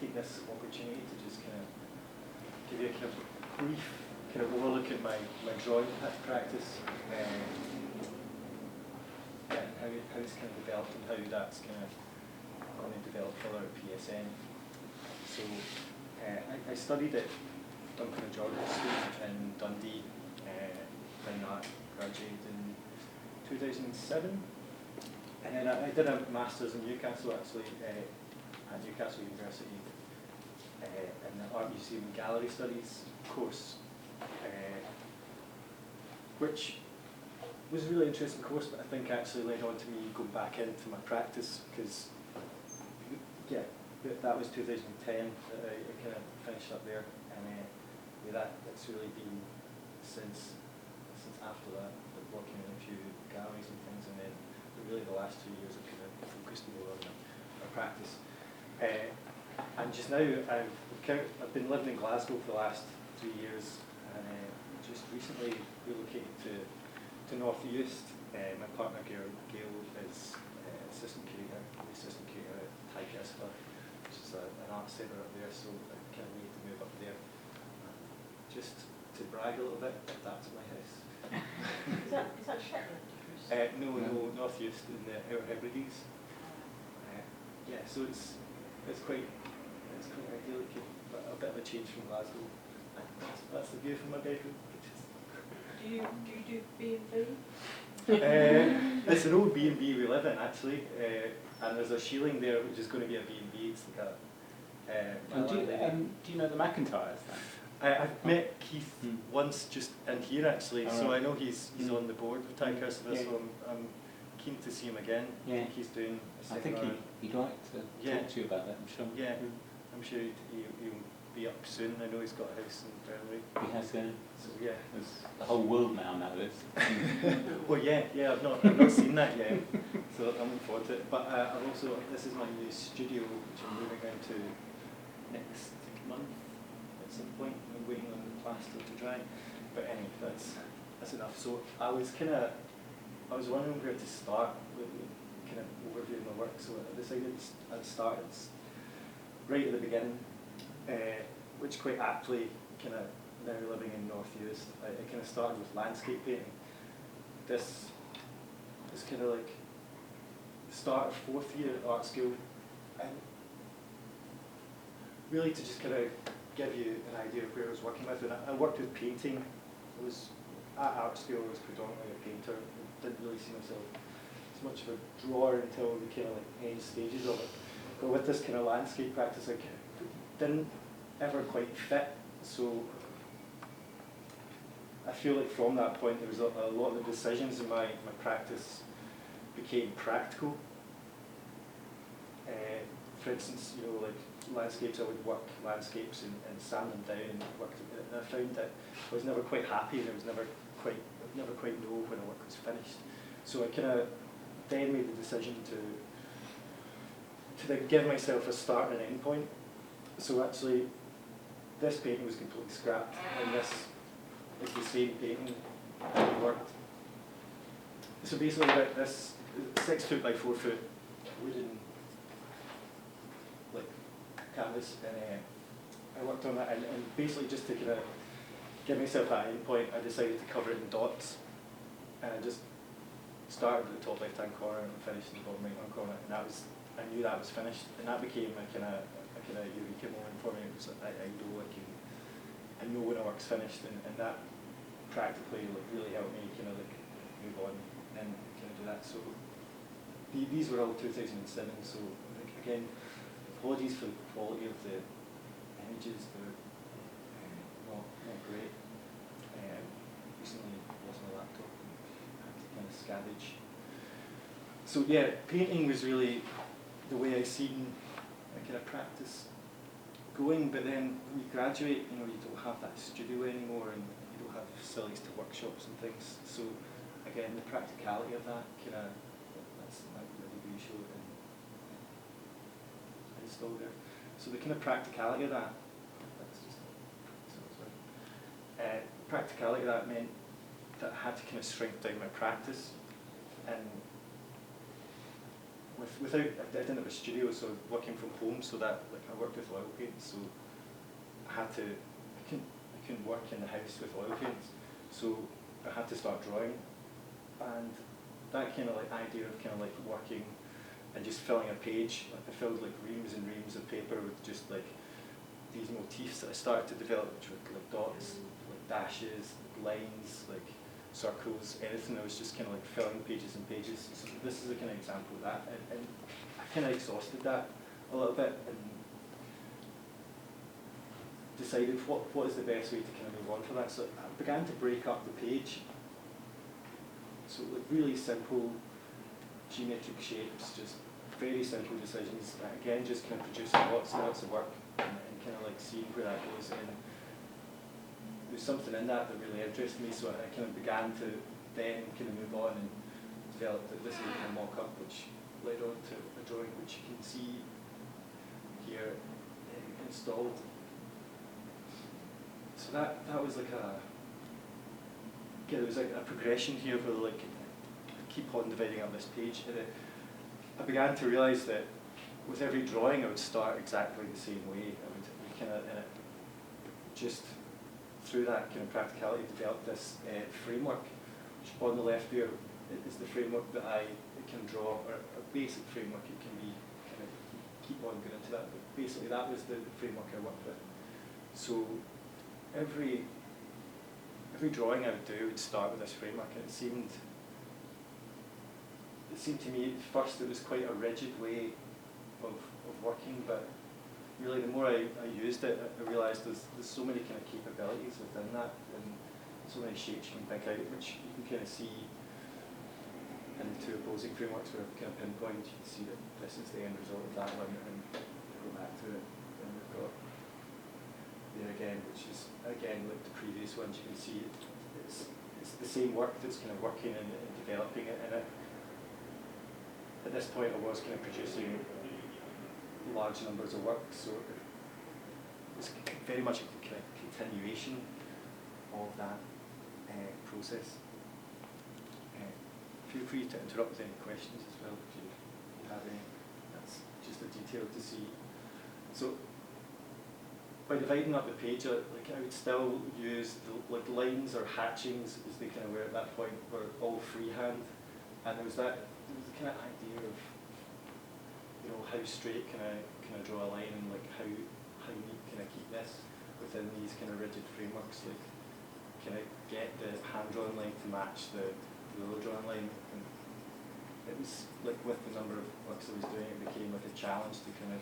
take this opportunity to just kind of give you a kind of brief kind of overlook at my drawing practice, and how it's kind of developed and how that's kind of going to develop further at PSN. So I studied at Duncan and Jordan School in Dundee, and that graduated in 2007. And then I did a master's in Newcastle, actually, at Newcastle University, in the Art Museum and Gallery Studies course, which was a really interesting course, but I think actually led on to me going back into my practice, because, yeah, that was 2010 that I kind of finished up there, and that's really been since after that, like working in a few galleries and things, and then really the last 2 years I've kind of focused more on my practice. And just now I've been living in Glasgow for the last 3 years, and just recently relocated to North East. My partner Gail is assistant curator at Tycaspa, which is an art centre up there, so I kind of need to move up there. Just to brag a little bit, that's my house. Is that Shetland? No, North East in the Outer Hebrides. Yeah, so it's quite idyllic, but a bit of a change from Glasgow. That's the view from my bedroom. Do you do B&B? It's an old B&B we live in, actually, and there's a shieling there which is going to be a B&B. It's like do you know the McIntyres then? I've met Keith once just in here, actually, so I know he's on the board with Tycaspa, so I'm keen to see him again. Yeah. I think he's doing a I think he'd like to talk to you about that, I'm sure. Yeah, I'm sure he'll be up soon. I know he's got a house in Burnley. He has, yeah. So yeah. The whole world now knows this. Well, yeah, I've not seen that yet, so I'm looking forward to it. But I've also, this is my new studio, which I'm moving into next month at some point. I'm waiting on the plaster to dry. But anyway, that's enough. So I was wondering where to start with kind of overviewing my work. So I decided I'd start right at the beginning, which quite aptly kind of now living in North East, I kind of started with landscape painting. This is kind of like the start of 4th year at art school, and really to just kind of give you an idea of where I was working with. And I worked with painting. I was at art school. I was predominantly a painter. I didn't really see myself as much of a drawer until the kind of like end stages of it. But with this kind of landscape practice, I didn't ever quite fit. So I feel like from that point there was a lot of the decisions in my practice became practical. For instance, like landscapes, I would work landscapes and sand them down and I found that I was never quite happy, and I would never quite know when a work was finished. So I kind of then made the decision to then give myself a start and an end point. So actually, this painting was completely scrapped, and this is the same painting that we worked. So basically, this 6 foot by 4 foot wooden canvas, and I worked on that, and basically just to kind of give myself that end point, I decided to cover it in dots, and I just started at the top left hand corner and finished in the bottom right hand corner, and I knew that was finished, and that became a kind of eureka moment for me. It was like, I know when a work's finished, and that practically really helped me kind of like move on and kind of do that. So these were all 2007. So again, apologies for the quality of the images. They're not great. Recently lost my laptop and had to kind of scavenge. So yeah, painting was really the way I seen a kind of practice going, but then when you graduate, you don't have that studio anymore, and you don't have facilities to workshops and things. So again, the practicality of that that's like the degree show and installed there. So the kind of practicality of that, practicality of that meant that I had to kind of shrink down my practice, and without, I didn't have a studio, so working from home, so that, like, I worked with oil paints, so I had to, I couldn't work in the house with oil paints, so I had to start drawing, and that kind of like idea of kind of like working and just filling a page, like I filled like reams and reams of paper with just like these motifs that I started to develop, which were like dots, like dashes, like lines, like circles, anything. I was just kind of like filling pages and pages. So this is a kind of example of that, and I kind of exhausted that a little bit and decided what is the best way to kind of move on for that. So I began to break up the page. So like really simple geometric shapes, just very simple decisions. Again, just kind of producing lots and lots of work and kind of like seeing where that goes. And there's something in that that really interested me, so I kind of began to then kind of move on and develop this kind of mock-up, which led on to a drawing which you can see here installed. So that was like there was like a progression here where like I keep on dividing up this page, and I began to realise that with every drawing I would start exactly the same way. I would kind of just through that kind of practicality develop this framework, which on the left here is the framework that I can draw, or a basic framework. It can be kind of keep on going into that, but basically that was the framework I worked with. So every drawing I would do would start with this framework, and it seemed to me at first it was quite a rigid way of working, but really the more I used it, I realised there's so many kind of capabilities within that, and so many shapes you can pick out, which you can kind of see in the two opposing frameworks where I've kind of pinpointed. You can see that this is the end result of that one, and go back to it, and we've got there again, which is again like the previous ones. You can see it's the same work that's kind of working and developing it. And at this point, I was kind of producing large numbers of work, so it was very much a kind of continuation of that process. Feel free to interrupt with any questions as well if you have any. That's just a detail to see. So by dividing up the page, like I would still use like lines or hatchings, as they kind of were at that point, were all freehand, and there was the kind of idea of, you know, how straight can I draw a line, and like how neat can I keep this within these kind of rigid frameworks. Like, can I get the hand drawn line to match the roller drawn line? And it was like with the number of works I was doing, it became like a challenge to kind of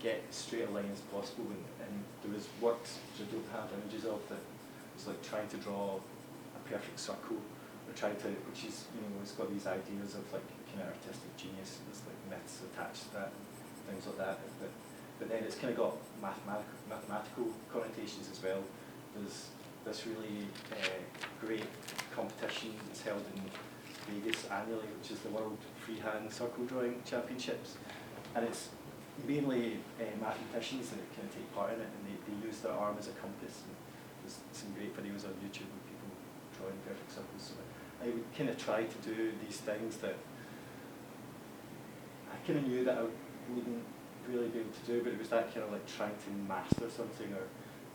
get as straight a line as possible, and there was works which I don't have images of that was like trying to draw a perfect circle, or trying to, which is, you know, it's got these ideas of like kind of artistic genius, and there's like myths attached to that, things like that, but then it's kind of got mathematical connotations as well. There's this really great competition that's held in Vegas annually, which is the World Freehand Circle Drawing Championships, and it's mainly mathematicians that kind of take part in it, and they use their arm as a compass. And there's some great videos on YouTube of people drawing perfect circles. So I would kind of try to do these things that I kind of knew that I wouldn't really be able to do, but it was that kind of like trying to master something, or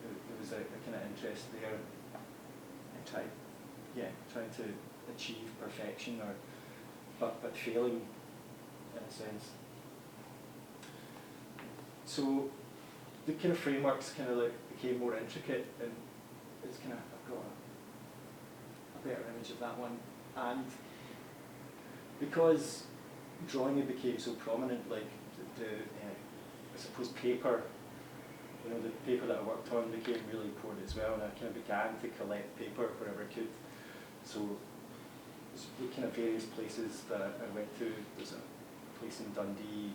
there was a kind of interest there. I trying to achieve perfection, but failing in a sense. So the kind of frameworks kind of like became more intricate, and it's kind of, I've got a better image of that one. And because drawing it became so prominent, like I suppose paper, you know, the paper that I worked on became really important as well, and I kind of began to collect paper wherever I could. So there's kind of various places that I went to. There's a place in Dundee,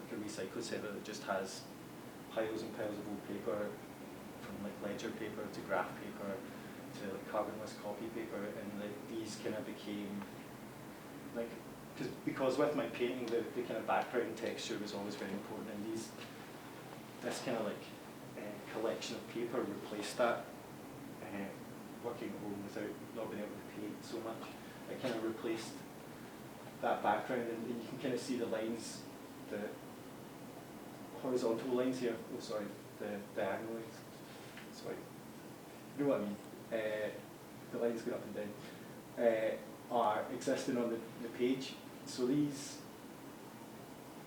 like a recycle centre that just has piles and piles of old paper, from like ledger paper to graph paper to like carbonless copy paper, and like these kind of became like, because with my painting the kind of background texture was always very important, and this kind of like collection of paper replaced that. Working at home without not being able to paint so much, it kind of replaced that background, and you can kind of see the lines, the horizontal lines here. Oh, sorry, the diagonal lines. Sorry, you know what I mean. The lines going up and down are existing on the page. So these,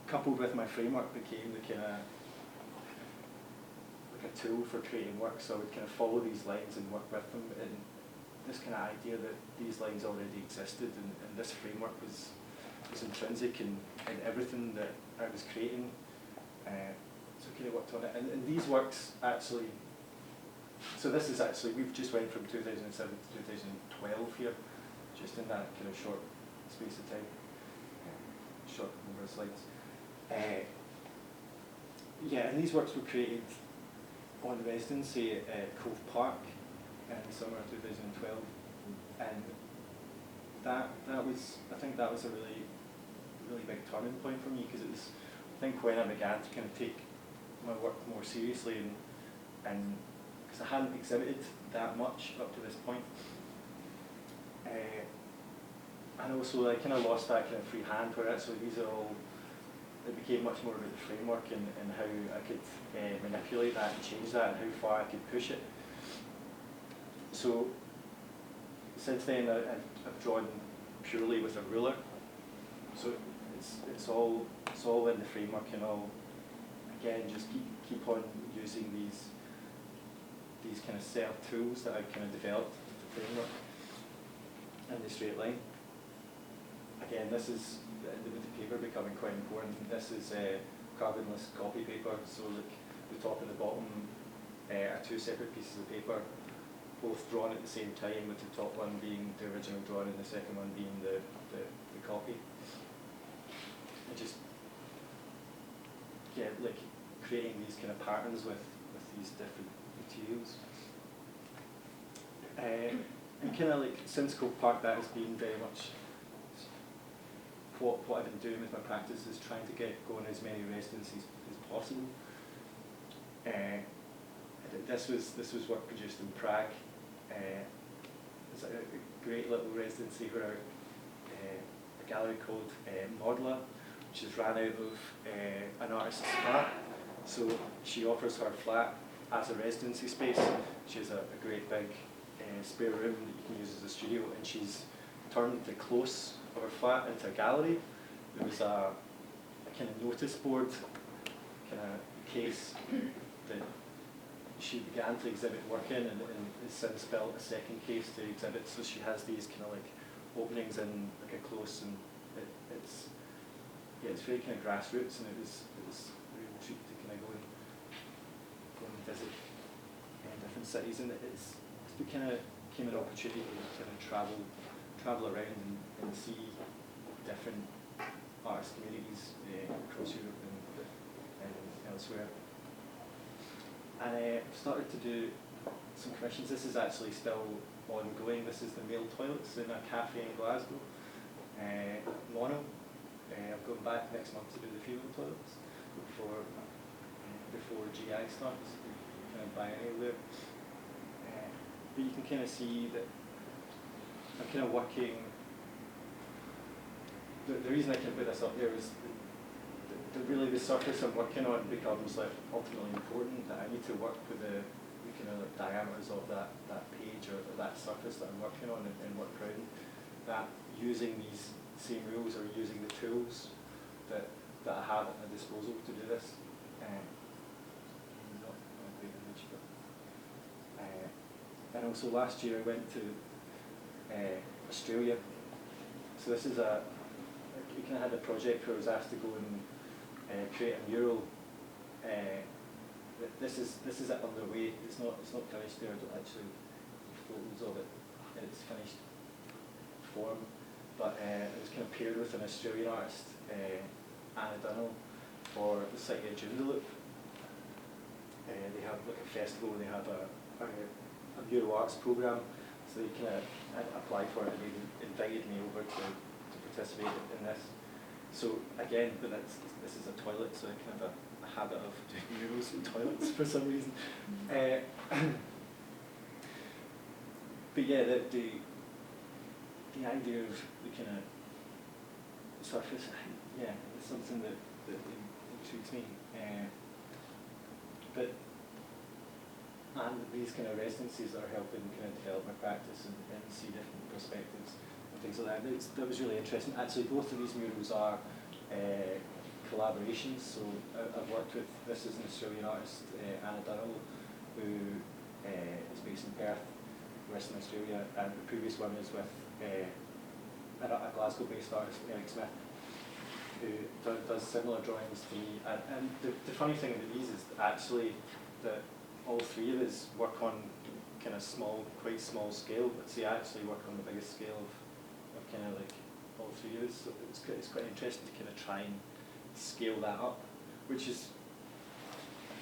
coupled with my framework, became the kind of like a tool for creating work. So I would kind of follow these lines and work with them, and this kind of idea that these lines already existed, and this framework was intrinsic in everything that I was creating. So kind of worked on it, and these works actually. So this is actually, we've just went from 2007 to 2012 here, just in that kind of short space of time, short number of slides. Yeah, and these works were created on residency at Cove Park in the summer of 2012, and that was, I think that was a really big turning point for me, because it was, I think, when I began to kind of take my work more seriously, and because I hadn't exhibited that much up to this point. And also I kind of lost that kind of free hand, where actually these are all, it became much more about the framework and how I could manipulate that and change that, and how far I could push it. So since then I've drawn purely with a ruler. So it's all in the framework, and I'll again just keep on using these kind of self-tools that I've kind of developed with the framework and the straight line. Again, this is, with the paper becoming quite important, this is carbonless copy paper, so like the top and the bottom are two separate pieces of paper, both drawn at the same time, with the top one being the original drawing and the second one being the copy. And just, yeah, like creating these kind of patterns with these different materials. And kind of like, since Cove Park, that has been very much what I've been doing with my practice, is trying to get going as many residencies as possible. This was work produced in Prague. It's a great little residency where a gallery called Modla, which is ran out of an artist's flat. So she offers her flat as a residency space. She has a great big spare room that you can use as a studio, and she's turned the close of her flat into a gallery. There was a kind of notice board, kind of case that she began to exhibit work in, and has since built a second case to exhibit. So she has these kind of like openings in like a close, and it's very kind of grassroots, and it was a real treat to kind of go and visit different cities, and it's kind of became an opportunity to kind of travel around and see different artist communities across Europe and elsewhere. And I started to do some commissions. This is actually still ongoing. This is the male toilets in a cafe in Glasgow, mono. I'm going back next month to do the female toilets before GI starts, kind of biennial there. But you can kind of see that I'm kind of working. The reason I can put this up there is really the surface I'm working on becomes like ultimately important. That I need to work with the kind of like diameters of that page or that surface that I'm working on, and work around that using these same rules, or using the tools that I have at my disposal to do this. And also last year I went to Australia. So this is we kind of had a project where I was asked to go and create a mural. This is underway. It's not finished there. I don't actually have photos of it in its finished form. But it was kind of paired with an Australian artist, Anna Dunnell, for the site in Joondalup. They have like a festival, and they have a mural arts program, so they kind of applied for it, and they invited me over to participate in this. So again, but this is a toilet, so I kind of have a habit of doing murals in toilets for some reason. But yeah, the idea of the kind of surface, yeah, it's something that intrigues me. But and these kind of residencies are helping kind of develop my practice and see different perspectives and things like that. That was really interesting. Actually, both of these murals are collaborations. So I've worked with, this is an Australian artist, Anna Dunhill, who is based in Perth, Western Australia, and the previous one is with a Glasgow-based artist, Eric Smith, who does similar drawings to me. And the funny thing about these is actually that all three of us work on kind of small, quite small scale, but they actually work on the biggest scale of kind of like all three of us. So it's quite interesting to kind of try and scale that up, which is,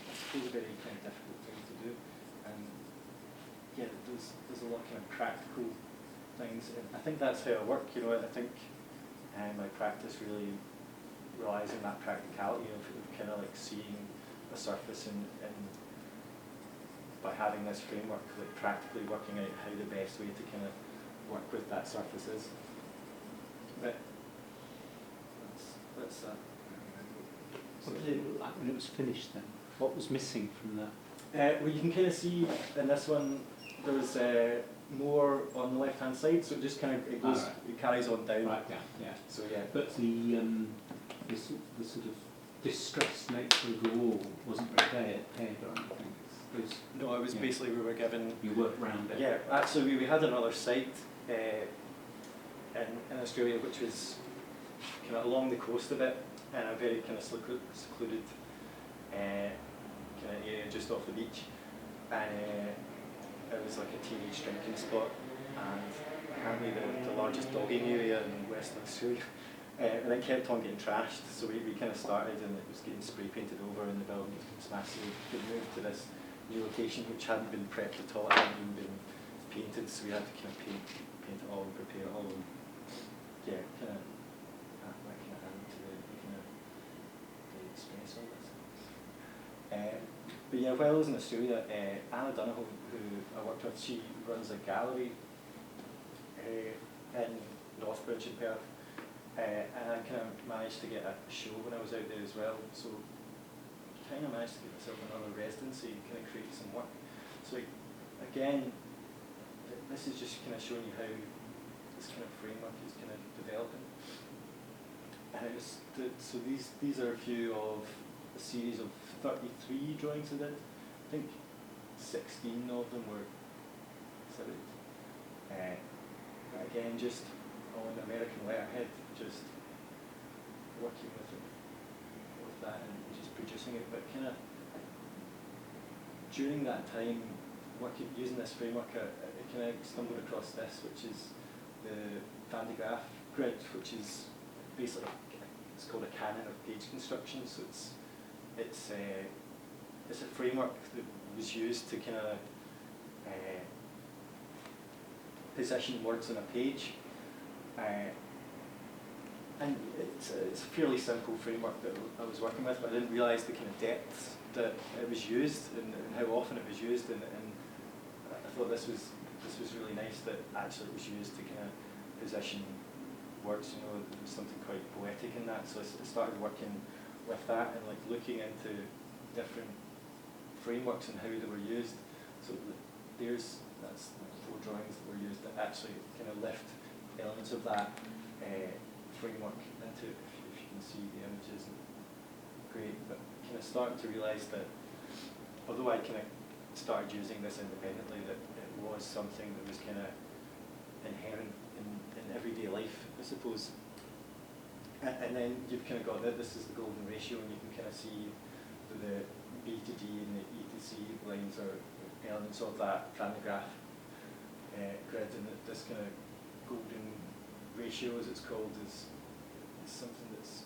I suppose, a very kind of difficult thing to do. And yeah, there's a lot of kind of practical things. And I think that's how I work. You know, I think my practice really relies on that practicality of kind of like seeing a surface and by having this framework, like practically working out how the best way to kind of work with that surface is. But that's that. What did it look like when it was finished then? What was missing from that? Well, you can kind of see in this one there was more on the left hand side, so it just kind of it goes, it carries on down. Right down, yeah. So yeah. But the sort of distressed nature of the wall wasn't repaired or anything. No, it was basically we were given. You worked round it. Yeah, actually we had another site in Australia which was kind of along the coast a bit, in a very kind of secluded kind of area just off the beach, and it was like a teenage drinking spot, and apparently the largest dogging area in Western Australia. And it kept on getting trashed, so we kind of started and it was getting spray painted over and the building was smashed. So we could move to this new location which hadn't been prepped at all, it hadn't even been painted, so we had to kind of paint it all and prepare it all. And yeah, kind of that kind of added to the kind of the stress of this. But yeah, while I was in Australia, Anna Dunhill, who I worked with, she runs a gallery in Northbridge in Perth. And I kind of managed to get a show when I was out there as well, so kind of managed to get myself another residency, kind of create some work. So again, this is just kind of showing you how this kind of framework is kind of developing. And so these are a few of a series of 33 drawings I did. I think 16 of them were exhibited. Again, just on American letterhead, just working with that and just producing it. But kind of during that time, using this framework, I kind of stumbled across this, which is the Van de Graaff grid, which is basically, it's called a canon of page construction. So it's a framework that was used to kind of position words on a page. And it's a fairly simple framework that I was working with, but I didn't realise the kind of depth that it was used and how often it was used. And I thought this was really nice that actually it was used to kind of position words. You know, there was something quite poetic in that. So I started working with that and like looking into different frameworks and how they were used. So that's 4 drawings that were used that actually kind of lift elements of that framework into it, if you can see the images. Great, but kind of starting to realise that although I kind of started using this independently, that it was something that was kind of inherent in everyday life, I suppose. And then you've kind of got that this is the golden ratio, and you can kind of see the B to D and the E to C lines are elements of that Van de Graaff grid, and that this kind of golden ratio, as it's called, is something that's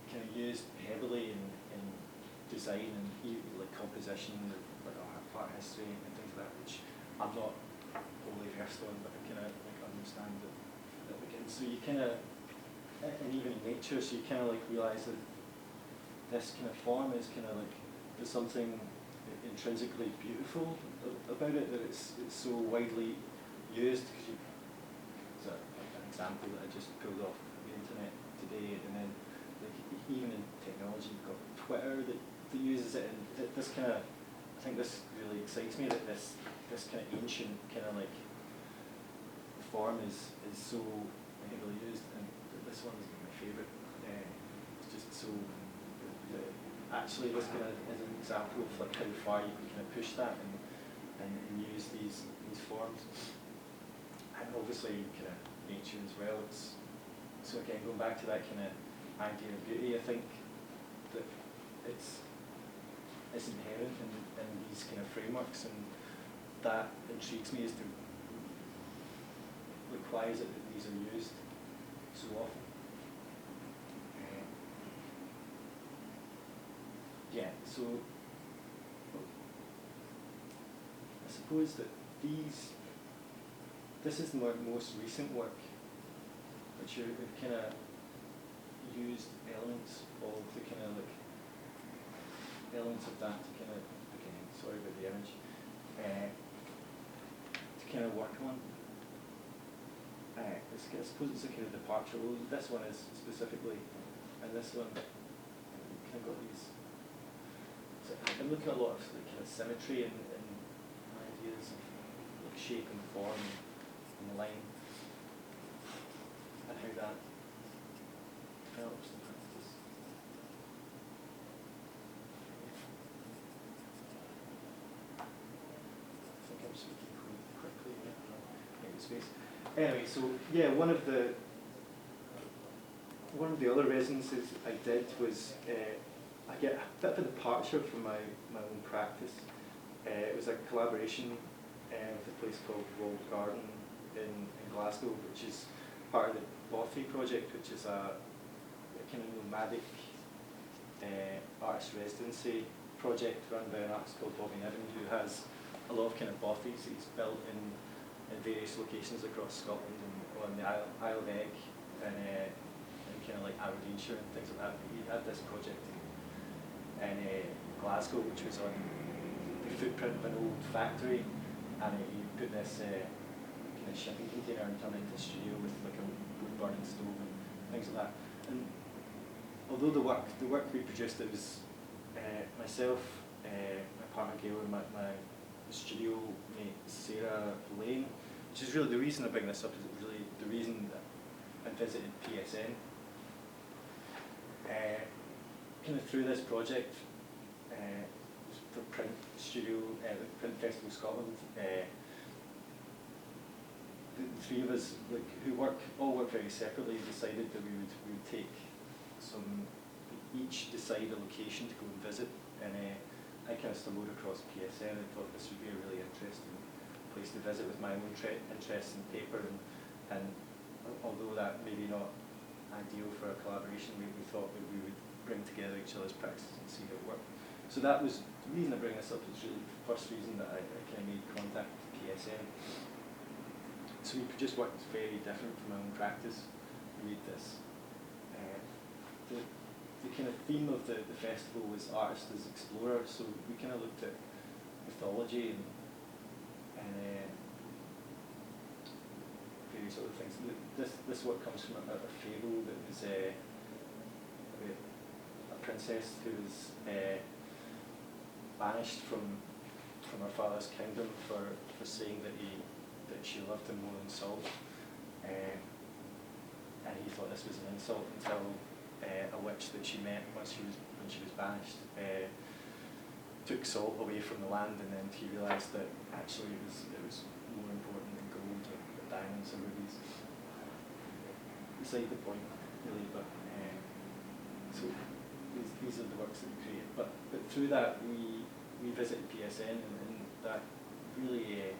kind of used heavily in design and even like composition, like art history and things like that, which I'm not wholly versed on, but I kind of like understand that again. So you kind of, and even in nature, so you kind of like realise that this kind of form is kind of like, there's something intrinsically beautiful about it, that it's so widely used. Because an example that I just pulled off the internet today, and then like even in technology, you've got Twitter that uses it, and this kind of, I think this really excites me, that this kind of ancient kind of like form is so heavily used, and this one is my favourite. It's just so actually this kind of is an example of like how far you can kind of push that and use these forms, and obviously kind of nature as well. So again, going back to that kind of idea of beauty, I think that it's inherent in these kind of frameworks, and that intrigues me as to like, why is it that these are used so often. Yeah, so I suppose that this is my most recent work, which have kind of used elements of the kind of like elements of that to kind of, again, sorry about the image, to kind of work on. I suppose it's a kind of departure. Well, this one is specifically, and this one kind of got these. So I'm looking at a lot of like kind of symmetry and ideas of like shape and form and line, and how that develops in practice. I think I'm speaking quite quickly here. Make the space. Anyway, so yeah, one of the other residencies I did was I get a bit of a departure from my own practice. It was a collaboration with a place called Walled Garden in Glasgow, which is part of the Bothy project, which is a kind of nomadic artist residency project run by an artist called Bobby Niven, who has a lot of kind of Bothys he's built in various locations across Scotland and on the Isle of Egg and kind of like Aberdeenshire and things like that. He had this project in Glasgow, which was on the footprint of an old factory, and he put this kind of shipping container and turned it into a studio with like a wood burning stove and things like that. And although the work we produced, it was myself, my partner Gail, and my studio mate Sarah Lane, which is really the reason I bring this up, is really the reason that I visited PSN. Kind of through this project, for Print Studio, the Print Festival Scotland, the three of us, like, who all work very separately, decided that we would take each decide a location to go and visit, and I kind of stumbled across PSN and thought this would be a really interesting place to visit with my own interests in paper, and although that maybe not ideal for a collaboration, we thought that we would bring together each other's practices and see how it worked. So that was the reason I bring this up. Is really the first reason that I kind of made contact with PSN. So we produced work that's very different from my own practice. We made this. The kind of theme of the festival was artist as explorer, so we kind of looked at mythology and various other things. This work comes from a fable that was about a princess who was banished from her father's kingdom for saying that she loved him more than salt, and he thought this was an insult until a witch that she met when she was banished took salt away from the land, and then he realised that actually it was more important than gold or diamonds or rubies. Beside the point, really, but so these are the works that we created. But through that we visited PSN, and that really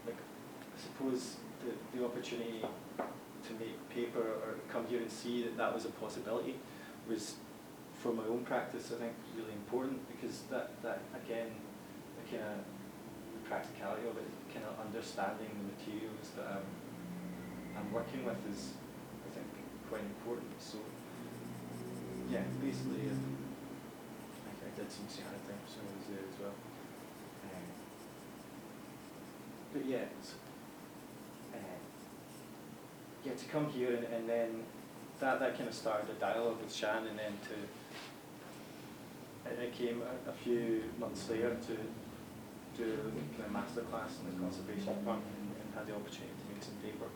like, I suppose the opportunity to make paper or come here and see that was a possibility was, for my own practice, I think really important, because that again, the kind of practicality of it, kind of understanding the materials that I'm working with is, I think, quite important. So yeah, basically I did some ceramic things when I was there as well. But yeah, to come here and then that kind of started a dialogue with Shan, and then it came a few months later to do a masterclass in the conservation department and had the opportunity to make some paper.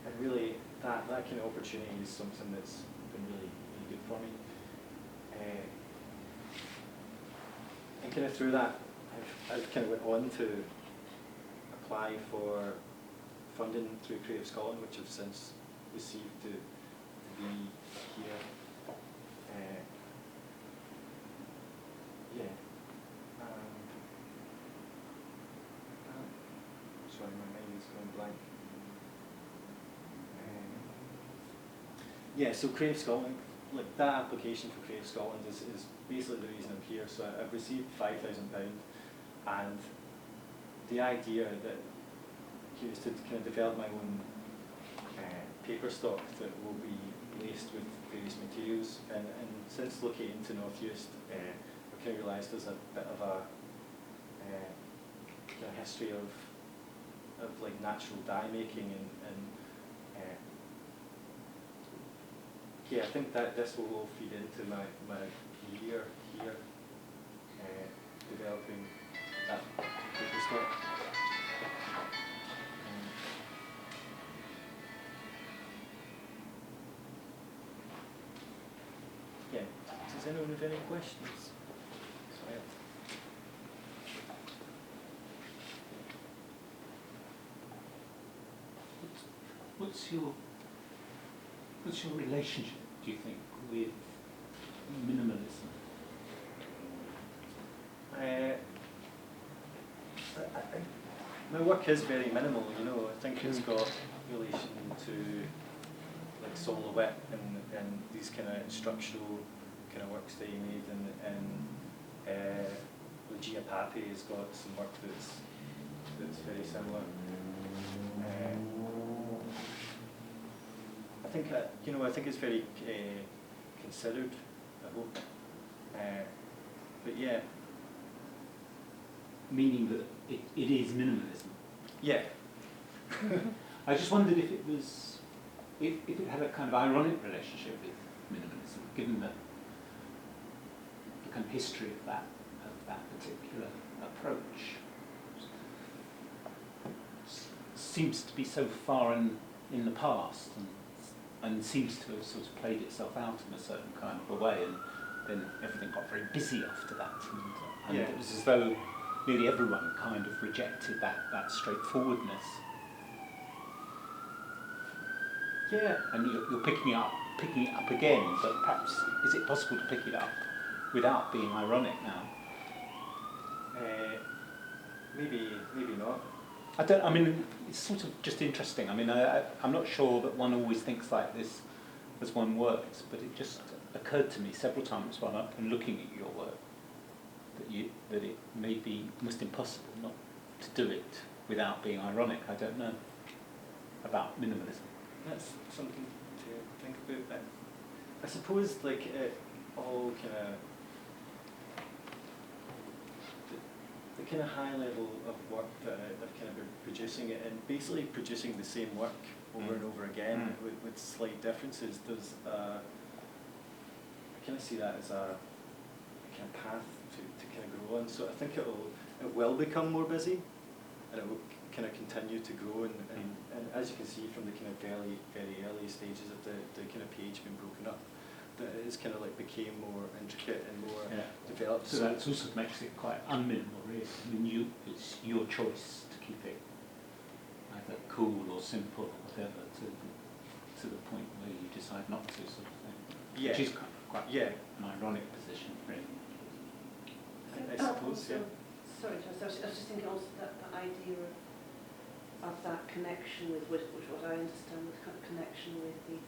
And really, that kind of opportunity is something that's been really, really good for me. And kind of through that, I've kind of went on to apply for funding through Creative Scotland, which I've since received to be here. Yeah. Sorry, my mind is going blank. Yeah, so Creative Scotland, like that application for Creative Scotland is basically the reason I'm here. So I've received £5,000, and the idea that is to kind of develop my own paper stock that will be laced with various materials. And since locating to North East, I've kind of realised there's a bit of a history of like natural dye making, and yeah, I think that this will all feed into my career here, developing that paper stock. Yeah, does anyone have any questions? Sorry. What's your relationship, do you think, with minimalism? My work is very minimal, you know. I think it's got relation to like Silhouette and these kind of structural kind of works that he made, and Lucia Pape has got some work that's very similar. I think I think it's very considered, I hope. But yeah. Meaning that it is minimalism. Yeah. I just wondered if it was, if it had a kind of ironic relationship with minimalism, given the kind of history of that particular approach. Seems to be so far in the past, and seems to have sort of played itself out in a certain kind of a way, and then everything got very busy after that, and yeah. It was as though nearly everyone kind of rejected that straightforwardness. Yeah. And you're picking it up again, but perhaps is it possible to pick it up without being ironic now? Maybe not. I mean, it's sort of just interesting. I mean, I'm not sure that one always thinks like this as one works, but it just occurred to me several times while I've been looking at your work that it may be almost impossible not to do it without being ironic. I don't know about minimalism. That's something to think about. But I suppose like it all kind of the kind of high level of work that I've kind of been producing it, and basically producing the same work over and over again with slight differences. There's I kind of see that as a kind of path to kind of grow on. So I think it will become more busy, and it will kind of continue to grow. And as you can see from the kind of very early stages of the kind of page being broken up, that it's kind of like became more intricate and more developed. So that also makes it quite unminimal, really. I mean, it's your choice to keep it either cool or simple or whatever to the point where you decide not to, sort of thing. Yeah. Which is quite an ironic position, really. I suppose, yeah. Sorry, I was just thinking also that the idea of that connection with what I understand, the kind of connection with the,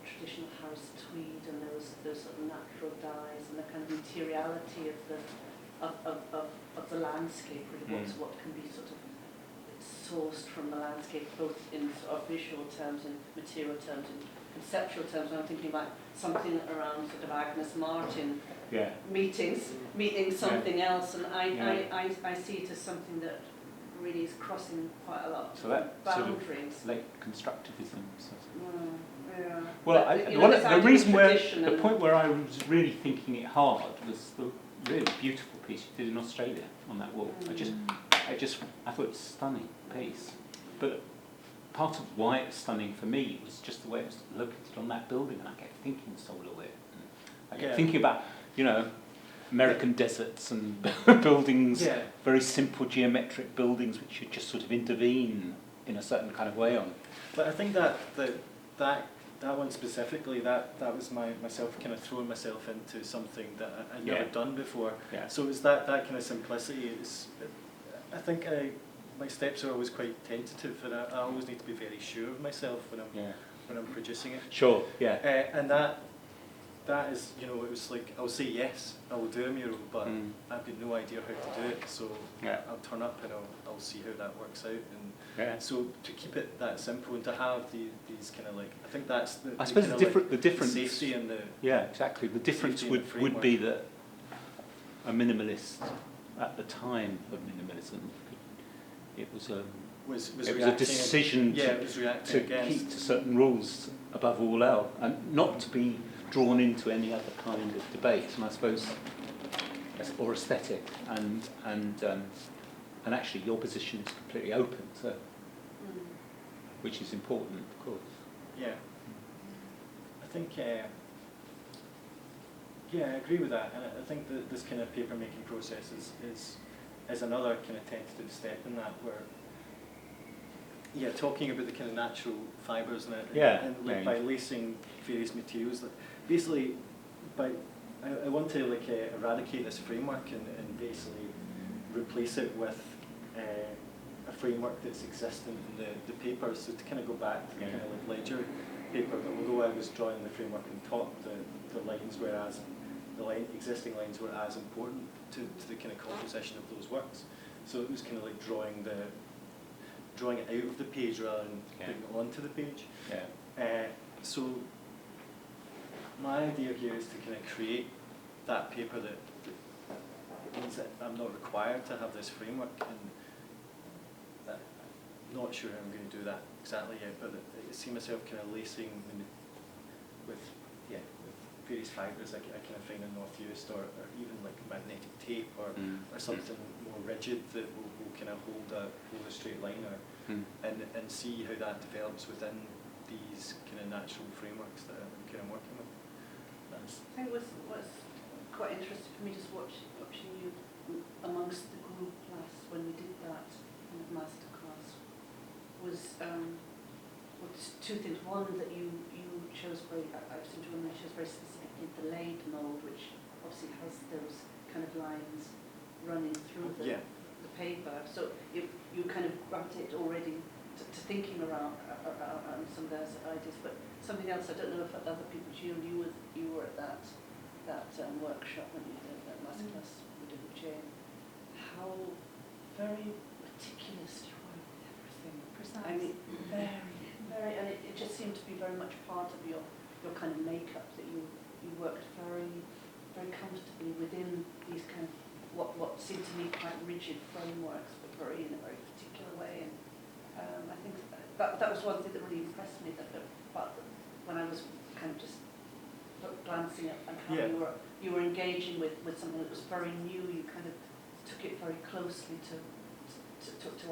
traditional house tweed and those sort of natural dyes and the kind of materiality of the landscape, really, what can be sort of sourced from the landscape, both in sort of visual terms and material terms and conceptual terms. And I'm thinking about something around sort of Agnes Martin meeting something else, and I see it as something that really is crossing quite a lot So that of sort of boundaries. late constructivism. Sort of. Yeah. Well, But, you know, this the idea of reason where tradition the and- point where I was really thinking it hard was the really beautiful piece you did in Australia on that wall. I thought it was a stunning piece, but part of why it was stunning for me was just the way it was located on that building, and I kept thinking solar it. I kept thinking about, you know, American deserts and buildings, very simple geometric buildings which you just sort of intervene in a certain kind of way on. But I think that one specifically, that was myself kind of throwing myself into something that I'd never done before. Yeah. So it was that kind of simplicity. I think my steps are always quite tentative, and I always need to be very sure of myself when I'm producing it. Sure. Yeah. And that is, you know, it was like, I'll say yes, I will do a mural, but I've got no idea how to do it, so I'll turn up and I'll see how that works out. And so to keep it that simple and to have these kind of like, I think that's I suppose the difference, safety and the... Yeah, exactly. The difference would be that a minimalist at the time of minimalism, it was a decision to keep to certain rules above all else, and not to be drawn into any other kind of debate, and I suppose, or aesthetic, and actually your position is completely open, so which is important, of course. Yeah, I think. Yeah, I agree with that, and I think that this kind of paper making process is another kind of tentative step in that, where talking about the kind of natural fibres and by lacing various materials, that basically I want to eradicate this framework and basically replace it with a framework that's existent in the paper. So to kind of go back to the kind of like ledger paper, but although I was drawing the framework on top, the lines existing lines were as important to the kind of composition of those works. So it was kind of like drawing it out of the page rather than putting it onto the page. So my idea here is to kind of create that paper that means that I'm not required to have this framework, and I'm not sure how I'm going to do that exactly yet, but I see myself kind of lacing with various fibres I kind of find in North-East, or even like magnetic tape or something more rigid that will kind of hold a straight line, and see how that develops within these kind of natural frameworks that I'm kind of working with. I think what's quite interesting for me just watching you amongst the group class when we did that masterclass was two things. One, that you chose I seem to remember you chose very specifically the laid mould, which obviously has those kind of lines running through the paper. So you kind of gravitated already to thinking around some of those ideas. But something else, I don't know if other people, you were at that workshop when you did that masterclass we did with Jane. How very meticulous you were with everything. Precise. I mean, very, and it just seemed to be very much part of your kind of makeup, that you worked very, very comfortably within these kind of what seemed to me quite rigid frameworks, but in a very particular way. And I think that was one thing that really impressed me. But when I was kind of just glancing at how you were engaging with something that was very new, you kind of took it very closely to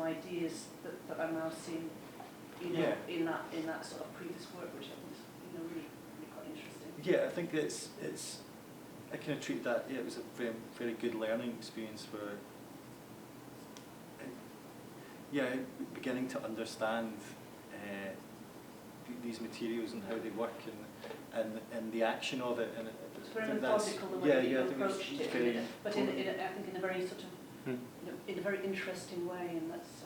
ideas that I'm now seeing, in that sort of previous work, which I think is really quite interesting. Yeah, I think it's I kind of treat that. It was a very, very good learning experience where beginning to understand these materials and how they work and the action of it. And it's very methodical the way that you approached it, but I think in a very sort of in a very interesting way. And that's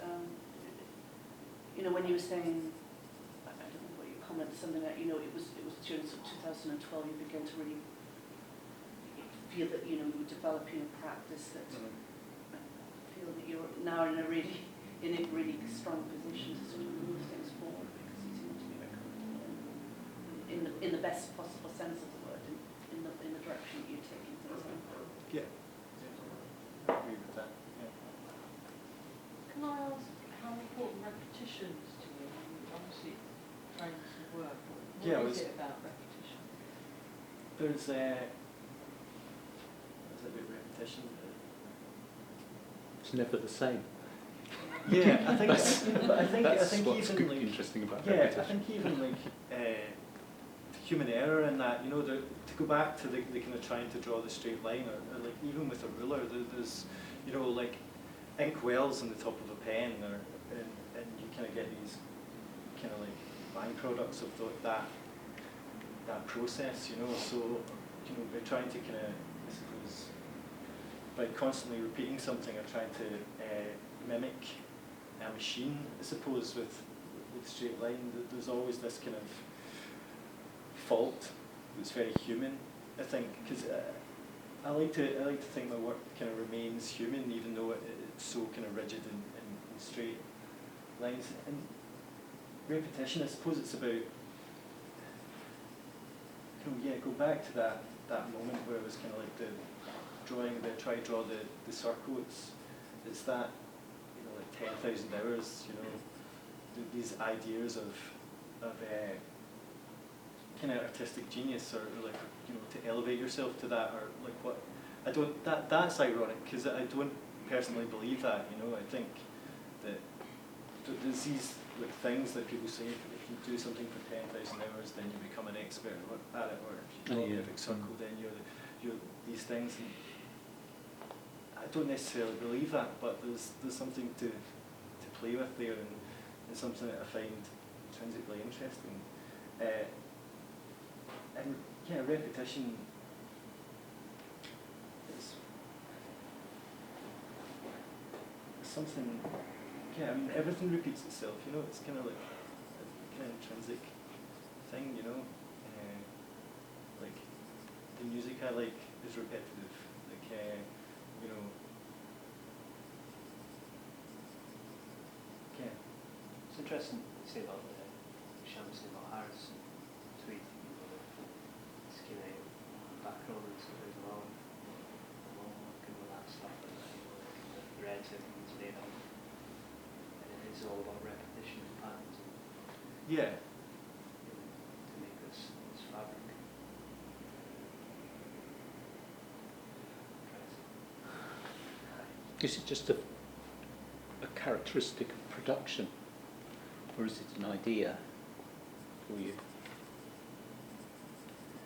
when you were saying, I don't know what you commented, something that it was during sort of 2012 you began to really feel that you were developing a practice that feel that you're now in a really strong position to sort of move things forward, because you seem to be very comfortable in the best possible sense of the word, in the direction that you're taking things in. Yeah. I agree with that. Yeah. Can I ask repetitions to you? You're obviously trying to work. Yeah, What is it about repetition? There's a bit of repetition. It's never the same. Yeah, I think. But I That's think what's even like interesting about yeah, repetition. I think even like human error in that, you know, to go back to the kind of trying to draw the straight line, or like even with a ruler, there's, you know, like ink wells on the top of a pen, and you kind of get these kind of like byproducts of that process, you know. So, you know, by trying to kind of, I suppose, by constantly repeating something or trying to mimic a machine, I suppose, with straight line, there's always this kind of fault that's very human, I think, because I like to think my work kind of remains human, even though it's so kind of rigid and straight lines. And repetition, I suppose it's about, you know, yeah, go back to that moment where it was kind of like the drawing, try to draw the circle. It's that, you know, like 10,000 hours, you know, these ideas of kind of artistic genius, or like, you know, to elevate yourself to that, or like what, that's ironic, because I don't personally believe that, you know. I think that there's these like things that people say, if you do something for 10,000 hours, then you become an expert at it, or if you draw a perfect circle, then you're these things. And I don't necessarily believe that, but there's something to play with there, and something that I find intrinsically interesting. And yeah, repetition is something. Yeah, I mean, everything repeats itself. You know, it's kind of like a kind of intrinsic thing. You know, like the music I like is repetitive. Like you know, yeah. It's interesting to say about Shamsi, about Harris and Tweed, you know, the skin background and stuff as well. Working with that stuff, and you know, the threads everything's made up. And it's all about repetition and patterns. And, Yeah. to make this fabric. Is it just a characteristic of production, or is it an idea for you?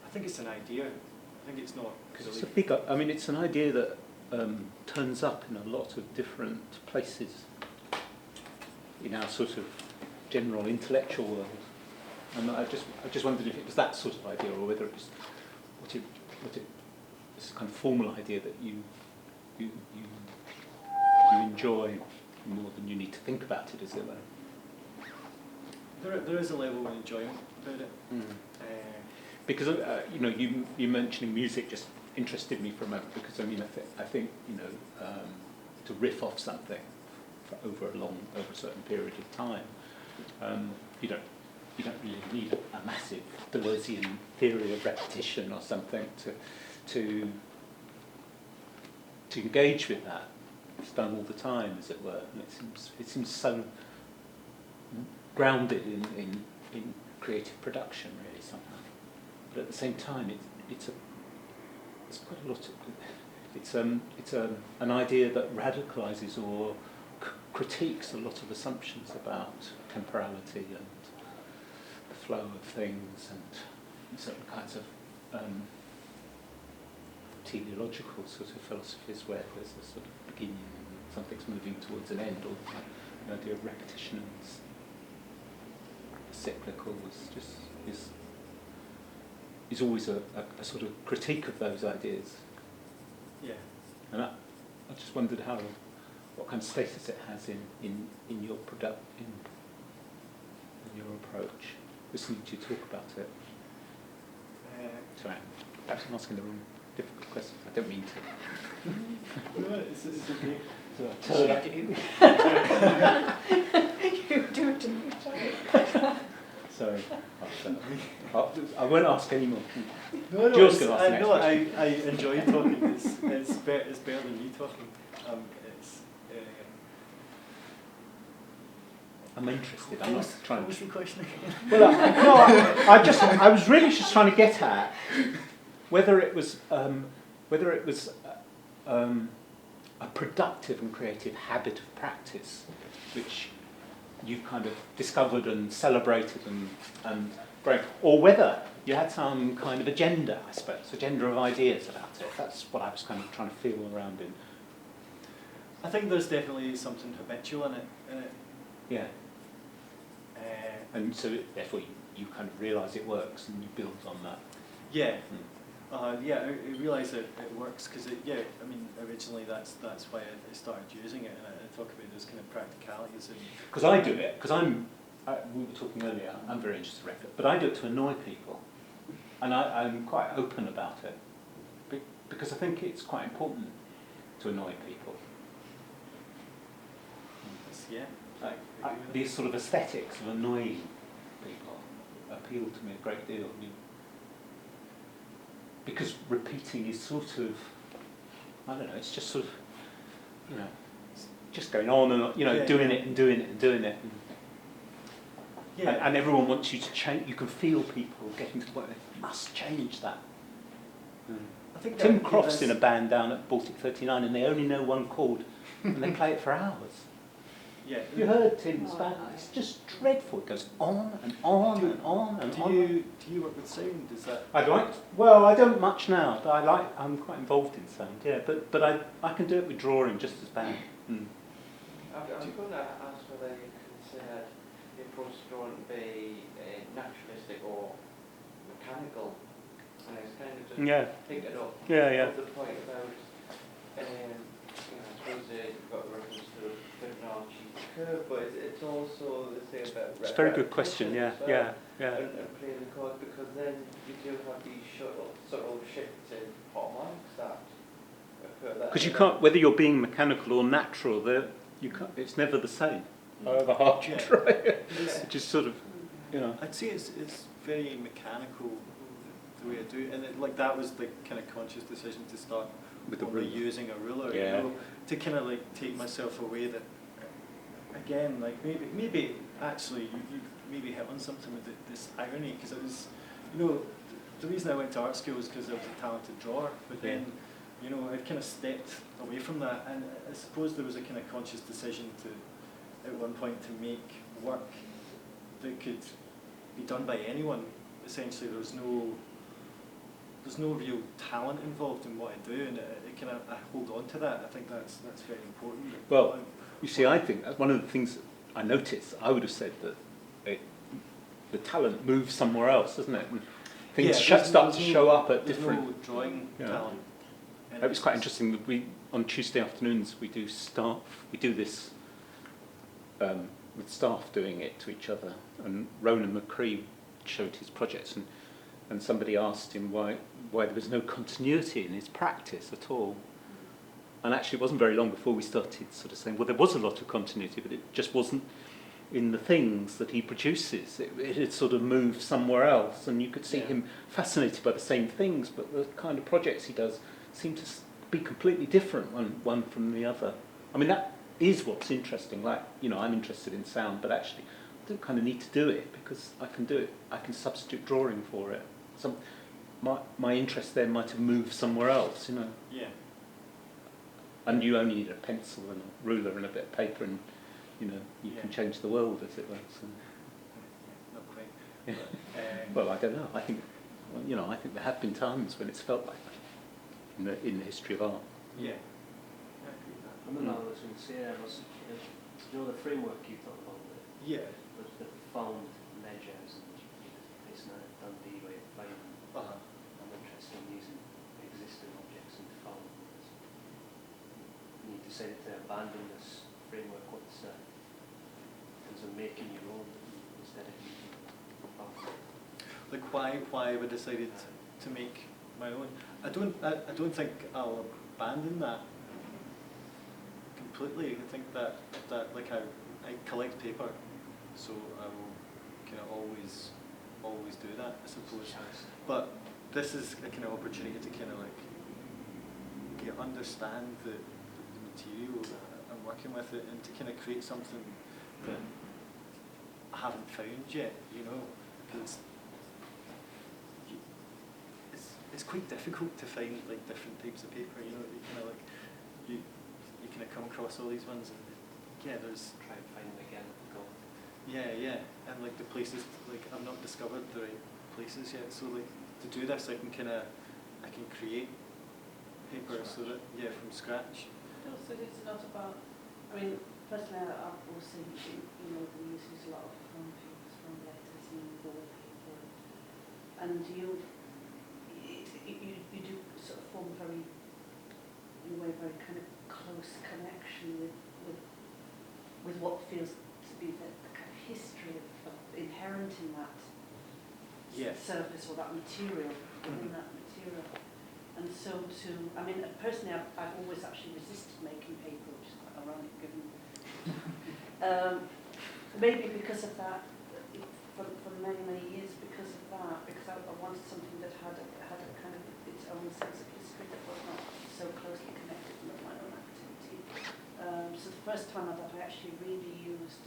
I think it's an idea. I think it's not. Because it's a big, I mean, it's an idea that turns up in a lot of different places in our sort of general intellectual world. And I just wondered if it was that sort of idea, or whether it was what it this kind of formal idea that you enjoy more than you need to think about it, as it were. There is a level of enjoyment about it. Mm. Because you know, you mentioning music just interested me for a moment, because I mean, I think you know, to riff off something for over a certain period of time, you don't really need a massive Deleuzian theory of repetition or something to engage with that. It's done all the time, as it were, and it seems so grounded in creative production, really, somehow. But at the same time, it's quite a lot of, it's an idea that radicalizes or critiques a lot of assumptions about temporality and the flow of things and certain kinds of teleological sort of philosophies where there's a sort of beginning and something's moving towards an end, or the idea of repetition and cyclical is always a sort of critique of those ideas. Yeah. And I just wondered what kind of status it has in your in your approach. Listening to you talk about it. Sorry, perhaps I'm asking the wrong difficult question. I don't mean to. No, it's okay. You do it to me. Sorry. I won't ask any more. No, Jules can ask the next I enjoy talking. It's better than me talking. I'm interested. I'm not trying What was to. the question again? Well, I was really just trying to get at whether it was a productive and creative habit of practice, which you've kind of discovered and celebrated and grown, or whether you had some kind of agenda, I suppose, agenda of ideas about it. That's what I was kind of trying to feel around in. I think there's definitely something habitual in it. Yeah. And so therefore you kind of realise it works and you build on that. Yeah. Yeah, I realise that it works because originally that's why I started using it, and I talk about those kind of practicalities. Because I do it, because we were talking earlier, I'm very interested in record, but I do it to annoy people, and I'm quite open about it, because I think it's quite important to annoy people. Yeah. These sort of aesthetics of annoying people appeal to me a great deal. Because repeating is sort of, I don't know, it's just sort of, just going on and on, doing it and doing it and doing it. And everyone wants you to change. You can feel people getting to the point where they must change that. I think Tim Croft's in a band down at Baltic 39 and they only know one chord and they play it for hours. Yeah. You heard Tim's band? It's just dreadful. It goes on and on and on and on. Do you work with sound? Is that? Well, I don't much now, but I'm quite involved in sound. Yeah, but I can do it with drawing just as bad. I'm going to ask whether you consider the approach to drawing to be naturalistic or mechanical. And it's kind of just pick it up. Yeah. The point about, I suppose you've got the reference to Fibonacci curve, but it's also the thing about. It's a very good question. Yeah. And playing the chords, because then you do have these subtle shifts in harmonics that occur. Because you can't, whether you're being mechanical or natural, you can't. It's never the same. However hard you try, it just sort of, I'd say it's very mechanical the way I do it, and that was the kind of conscious decision to start with the only ruler. using a ruler, to kind of take myself away. That again, maybe actually you maybe hit on something with this irony, because it was, the reason I went to art school was because I was a talented drawer, but then I'd kind of stepped away from that, and I suppose there was a kind of conscious decision to, at one point, to make work that could be done by anyone. Essentially, there's no real talent involved in what I do, and I hold on to that. I think that's very important. Well, you see, I think one of the things I noticed, I would have said that the talent moves somewhere else, doesn't it? And things start to show up at different. No drawing talent. It was quite interesting that on Tuesday afternoons we do this with staff doing it to each other, and Ronan McCree showed his projects, and somebody asked him why there was no continuity in his practice at all. And actually it wasn't very long before we started sort of saying, well, there was a lot of continuity, but it just wasn't in the things that he produces. It had sort of moved somewhere else, and you could see him fascinated by the same things, but the kind of projects he does seem to be completely different one from the other. I mean, that is what's interesting. I'm interested in sound, but actually I don't kind of need to do it because I can do it. I can substitute drawing for it. My interest there might have moved somewhere else, Yeah. And you only need a pencil and a ruler and a bit of paper, and you can change the world, as it were. So. Not quite. Well, I don't know. I think there have been times when it's felt like that in the history of art. Yeah. I don't know what I was going to say. The framework you thought about Yeah. the found ledgers and this and that Dundee way of playing. I'm interested in using existing objects and found ones. And you decided to abandon this framework once in terms of making your own instead of using found. Why I decided to make my own. I don't think I'll abandon that completely. I think that I collect paper, so I will kind of always do that, I suppose. But this is a kind of opportunity to kind of understand the material that I'm working with, it, and to kind of create something that haven't found yet, you know, because it's quite difficult to find like different types of paper, you know, you kind of like, you kind of come across all these ones and yeah, there's... Try and find them again if we go. Yeah, and like the places, like I've not discovered the right places yet, so like to do this I can create paper so that, yeah, from scratch. Also, it's not about, I mean, personally I've also, you know, we use a lot of home papers from letters and wallpaper, and you do sort of form very, in a way, very kind of close connection with what feels to be the kind of history of inherent in that surface or that material, in that material. And so I mean, personally, I've always actually resisted making paper, which is quite ironic given. Maybe because of that, for many, many years because of that, because I wanted something that had a kind of its own sense of history that was not so closely connected with my own activity. So the first time that I actually really used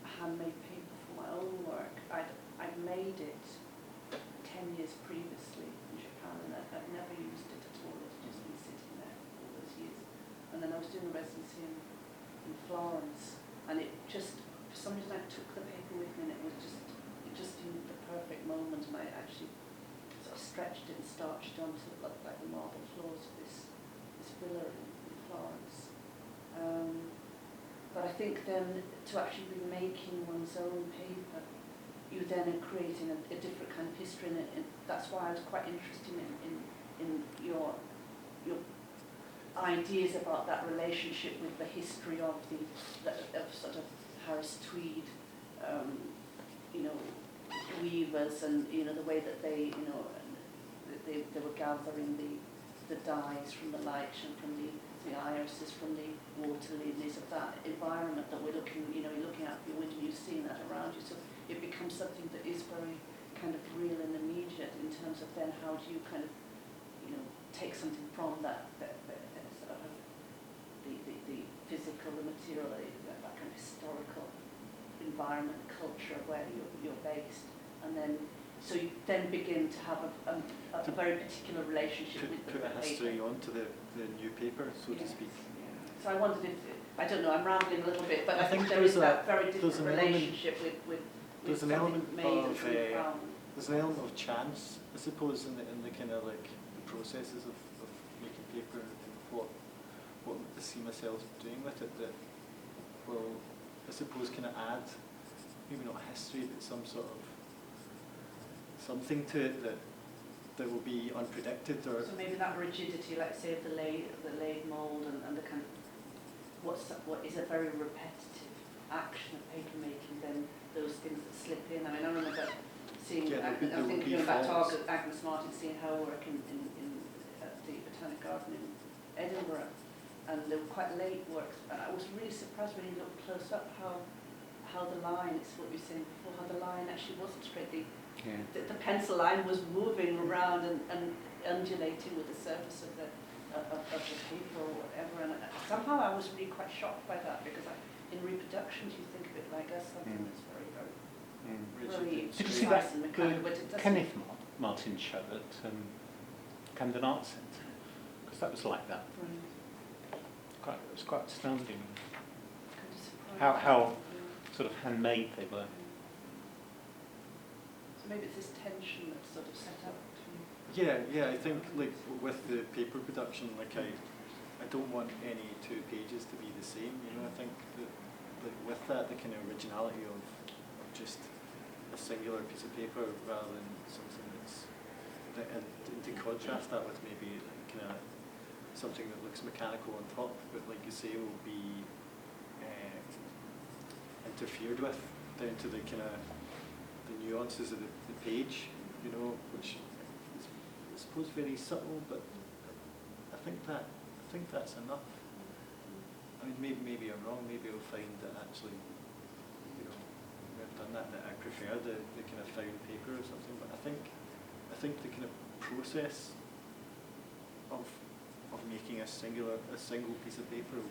handmade paper for my own work, I'd made it 10 years previously in Japan, and I'd never used it at all. It's just been sitting there all those years. And then I was doing a residency in Florence, and it just, for some reason, I took the paper with me, and it just in the perfect moment, and I actually sort of stretched it and starched it onto it looked like the marble floors of this villa in Florence. But I think then to actually be making one's own paper, you then are creating a different kind of history in it. And that's why I was quite interested in your ideas about that relationship with the history of of sort of Harris Tweed, you know, weavers, and you know the way that they, you know, they were gathering the dyes from the lichen, from the irises, from the water lilies, of that environment that we're looking, you know, you're looking out your window, you've seen that around you. So it becomes something that is very kind of real and immediate in terms of then how do you kind of, you know, take something from that sort of the physical, the material, that kind of historical environment, culture of where you're based, and then so you then begin to have a very particular relationship with the paper. Put a history onto the new paper, so to speak. Yeah. So I wondered if, I don't know, I'm rambling a little bit, but I think there there's is that very different relationship with there's an something element made of and something found. there's an element of chance, I suppose, in the kind of like the processes of making paper and what I see myself doing with it that will, I suppose, kind of add maybe not a history but some sort of something to it that will be unpredicted, or So maybe that rigidity, let's say, of the laid mould and the kind of what is a very repetitive action of paper making, then those things that slip in. I mean, I remember seeing, I think going back to Agnes Martin, seeing her work at the Botanic Garden in Edinburgh, and they were quite late works, and I was really surprised when you looked close up how the line, it's what you were saying before, how the line actually wasn't straight. The pencil line was moving around and undulating with the surface of the paper or whatever, and somehow I was really quite shocked by that, because in reproductions you think of it like as something that's very, very Did you see precise that and mechanical, but it doesn't. Kenneth Martin show at Camden Arts Centre? Because that was like that. Brilliant. It was quite astounding Kind of surprised. how sort of handmade they were. So maybe it's this tension that's sort of set up between. Yeah, I think like with the paper production, like I don't want any two pages to be the same, you know. I think that like with that, the kind of originality of just a singular piece of paper rather than something that's, and to contrast that with maybe kind of something that looks mechanical on top, but like you say will be interfered with down to the kind of the nuances of the page, you know, which is, I suppose, very subtle, but I think that's enough. I mean, maybe I'm wrong. Maybe I'll find that actually, you know, I've done that I prefer the kind of found paper or something. But I think the kind of process of making a single piece of paper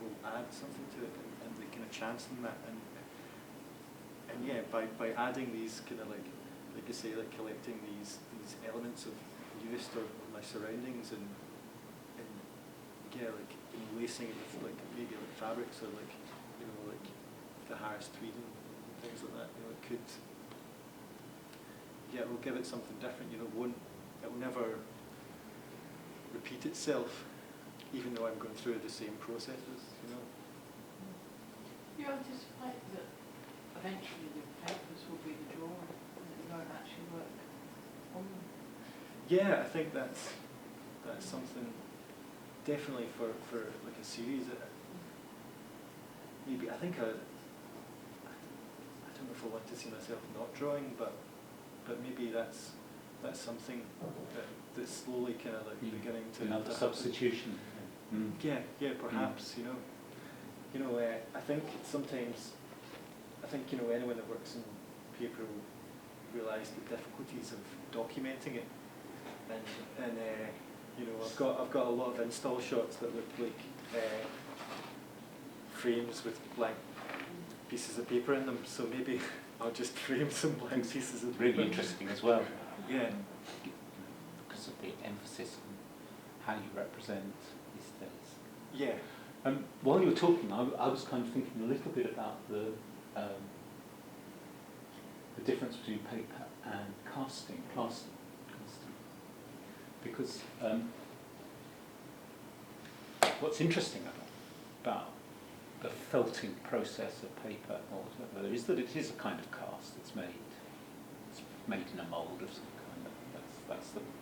will add something to it, and the kind of chance in that, and yeah, by adding these kind of like you say, like collecting these elements of use or my surroundings and yeah, like lacing it with like maybe like fabrics or like like the Harris tweed and things like that. It could, yeah, it will give it something different. It will never repeat itself, even though I'm going through the same processes. You anticipate that eventually the papers will be the drawing and that you won't actually work on them? Yeah, I think that's something definitely for like a series. Maybe I think I don't know if I want to see myself not drawing, but maybe that's something that's slowly kind of like beginning to another happen. substitution. Yeah, perhaps. I think sometimes anyone that works in paper will realise the difficulties of documenting it, and I've got a lot of install shots that look like frames with blank pieces of paper in them. So maybe I'll just frame some blank pieces of paper. Really interesting as well. Yeah. Because of the emphasis on how you represent these things. Yeah. While you were talking, I was kind of thinking a little bit about the difference between paper and casting, because what's interesting about the felting process of paper or whatever is that it is a kind of cast. It's made in a mould of some kind.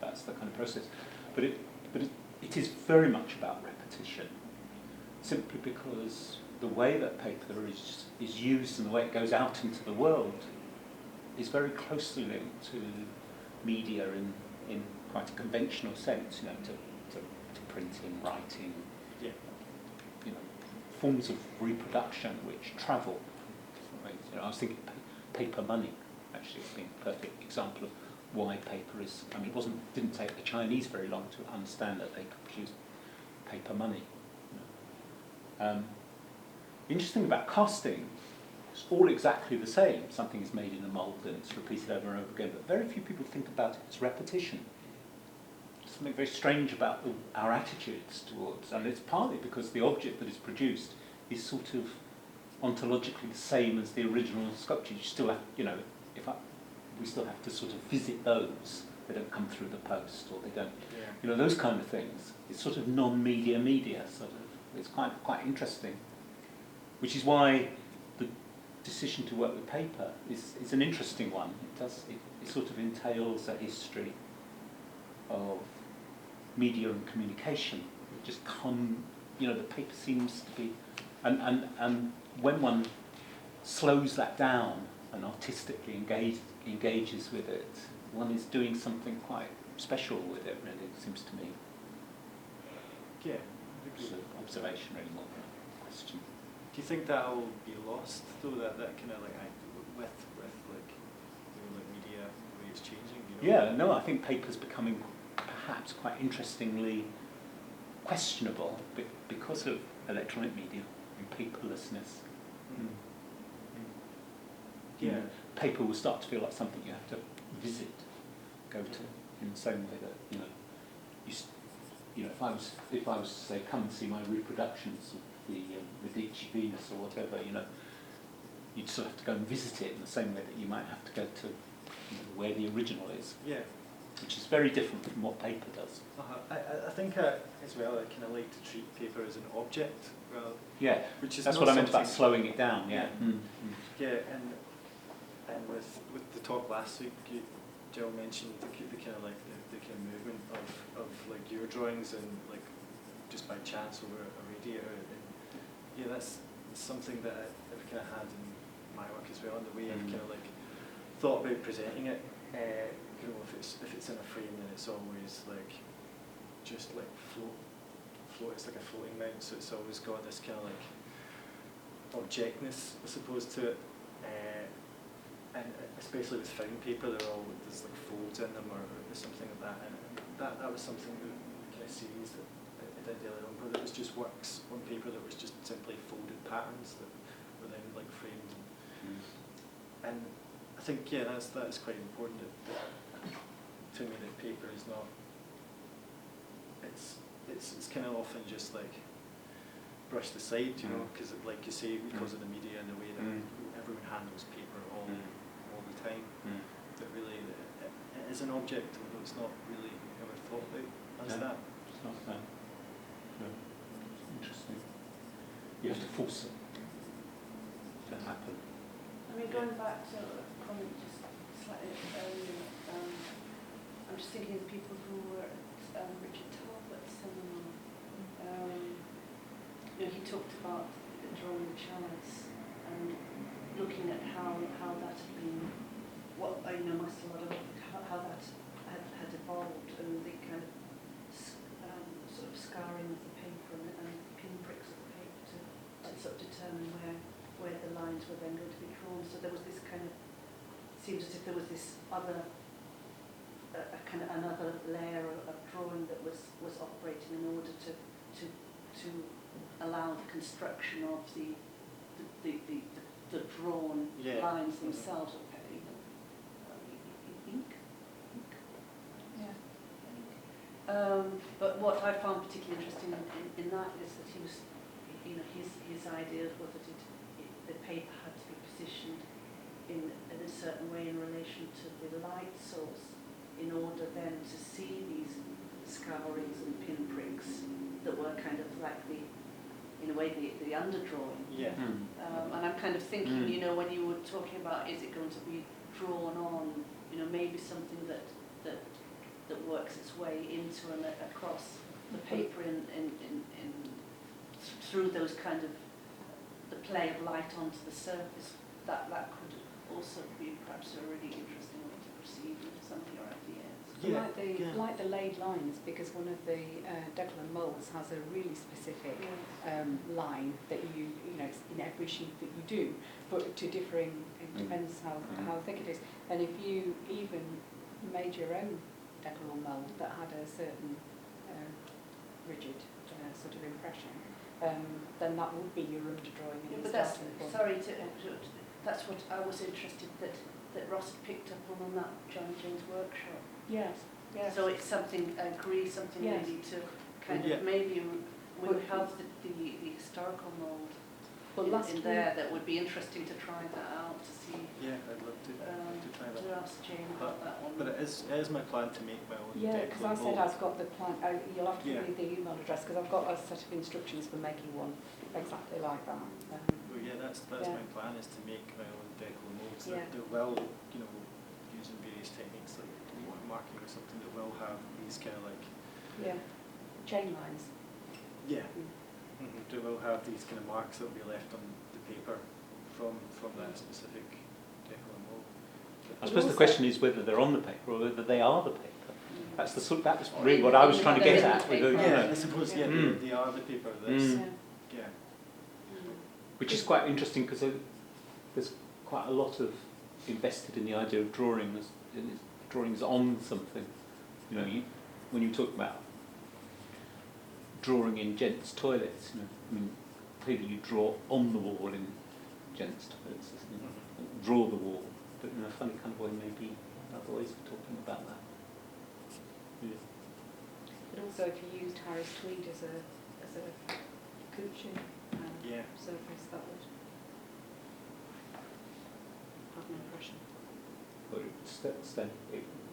That's the kind of process. But it is very much about repetition, simply because the way that paper is used and the way it goes out into the world is very closely linked to media in quite a conventional sense, to printing, writing, forms of reproduction which travel. I was thinking paper money actually being a perfect example of why paper is. I mean, didn't take the Chinese very long to understand that they could produce paper money. Interesting about casting, it's all exactly the same. Something is made in a mould and it's repeated over and over again, but very few people think about it as repetition. There's something very strange about our attitudes towards, and it's partly because the object that is produced is sort of ontologically the same as the original sculpture. You still have, we still have to sort of visit those. They don't come through the post, or they don't, those kind of things. It's sort of non-media sort of. It's quite interesting, which is why the decision to work with paper is an interesting one. It sort of entails a history of media and communication. It just the paper seems to be, and when one slows that down and artistically engages with it, one is doing something quite special with it, really, it seems to me. Yeah. It's an observation, really, more than a question. Do you think that'll be lost, though, that kind of like with like media, the way it's changing? Yeah, no, I think paper's becoming perhaps quite interestingly questionable because of electronic media and paperlessness. Yeah. Paper will start to feel like something you have to visit, go to, in the same way that if I was to say, come and see my reproductions of the Medici Venus or whatever, you'd sort of have to go and visit it in the same way that you might have to go to where the original is. Yeah. Which is very different from what paper does. I think as well, I kind of like to treat paper as an object. Well, yeah, which is that's not what I meant about something- slowing it down. Yeah. Yeah, and with the talk last week, Jill mentioned the kind of like the kind of movement of like your drawings and like just by chance over a radiator, and yeah, that's something that I've kind of had in my work as well, and the way I've kind of like thought about presenting it. If it's in a frame, then it's always like just like float. It's like a floating mount, so it's always got this kind of like objectness, I suppose, to it. And especially with found paper, there's like folds in them or something like that. And that was something that kind of series that I did earlier on, but it was just works on paper that was just simply folded patterns that were then like framed. and I think that's quite important. To me, that paper is not. It's kind of often just like brushed aside, you know, because like you say, because of the media and the way that everyone handles paper all the time. That really it is an object, although it's not really ever thought about as that. It's not that. No. It's interesting. You have to force it to happen. I mean, going back to a comment just slightly earlier, I'm just thinking of people who were at Richard Talbot's seminar. You know, he talked about drawing the chalice and looking at how that had been, what I know must a lot of how that had evolved, and the kind of sort of scarring of the paper and pinpricks of the paper to sort of determine where the lines were then going to be drawn. So there was this kind of, seems as if there was this other, a kind of another layer of drawing that was operating in order to allow the construction of the drawn lines themselves. But what I found particularly interesting in that is that he was, you know, his idea was that the paper had to be positioned in a certain way in relation to the light source in order then to see these scourings and pinpricks that were kind of like in a way the underdrawing. Yeah. And I'm kind of thinking, you know, when you were talking about is it going to be drawn on, you know, maybe something that works its way into and across the paper through those kind of the play of light onto the surface, that could also be perhaps a really interesting way to proceed with some of your ideas. Like the laid lines, because one of the Declan molds has a really specific line that you know, it's in every sheet that you do, but to differing, it depends how thick it is. And if you even made your own Declan mold that had a certain rigid sort of impression, then that would be your underdrawing. But that's, sorry to that's what I was interested that Ross had picked up on that John James workshop. Yes. Yes. So it's something, really to kind of maybe we would have the historical mould in there that would be interesting to try that out, to see. Yeah, I'd love to try that. To ask Jane about that one. But it is my plan to make my own. Yeah, because I said I've got the plan. You'll have to give me the email address, because I've got a set of instructions for making one exactly like that. Well, yeah, that's my plan, is to make my own decal molds. They're well, you know, using various techniques like marking or something that will have these kind of like chain lines. Yeah. They will have these kind of marks that will be left on the paper from that specific decal mold. I suppose the question is whether they're on the paper or whether they are the paper. That's that was really what I was trying to get at. I suppose they are the paper. Which is quite interesting, because there's quite a lot of invested in the idea of drawings on something. You know, when you talk about drawing in gents' toilets, you know, I mean, clearly you draw on the wall in gents' toilets, isn't it? Draw the wall, but in a funny kind of way, maybe other ways of talking about that. Yeah. But also, if you used Harris tweed as a cushion surface, that would have an impression. Or it would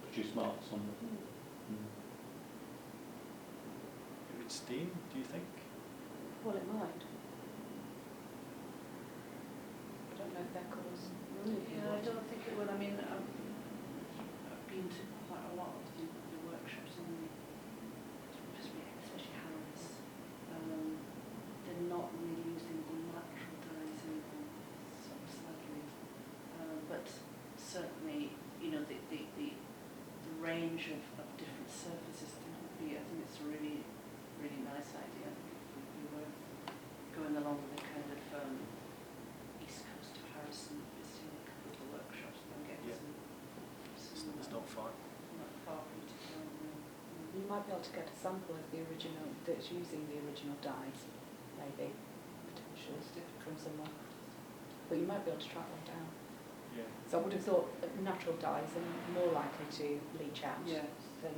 produce marks on the. It would stain, do you think? Well, it might. I don't know if that causes ruin. Yeah, I don't think it will. I mean, I've been to quite a lot of the workshops in especially Harris. They're not really using the natural dyes anymore, sadly. But certainly, you know, the range of different surfaces would be. I think it's a really nice idea. If we were going along with the kind of east coast of Harris and visiting a couple of the workshops and getting some It's not far. not far from town. You might be able to get a sample of the original that's using the original dyes, maybe, potentially, from somewhere. But you might be able to track one down. So I would have thought that natural dyes are more likely to leach out Yes. than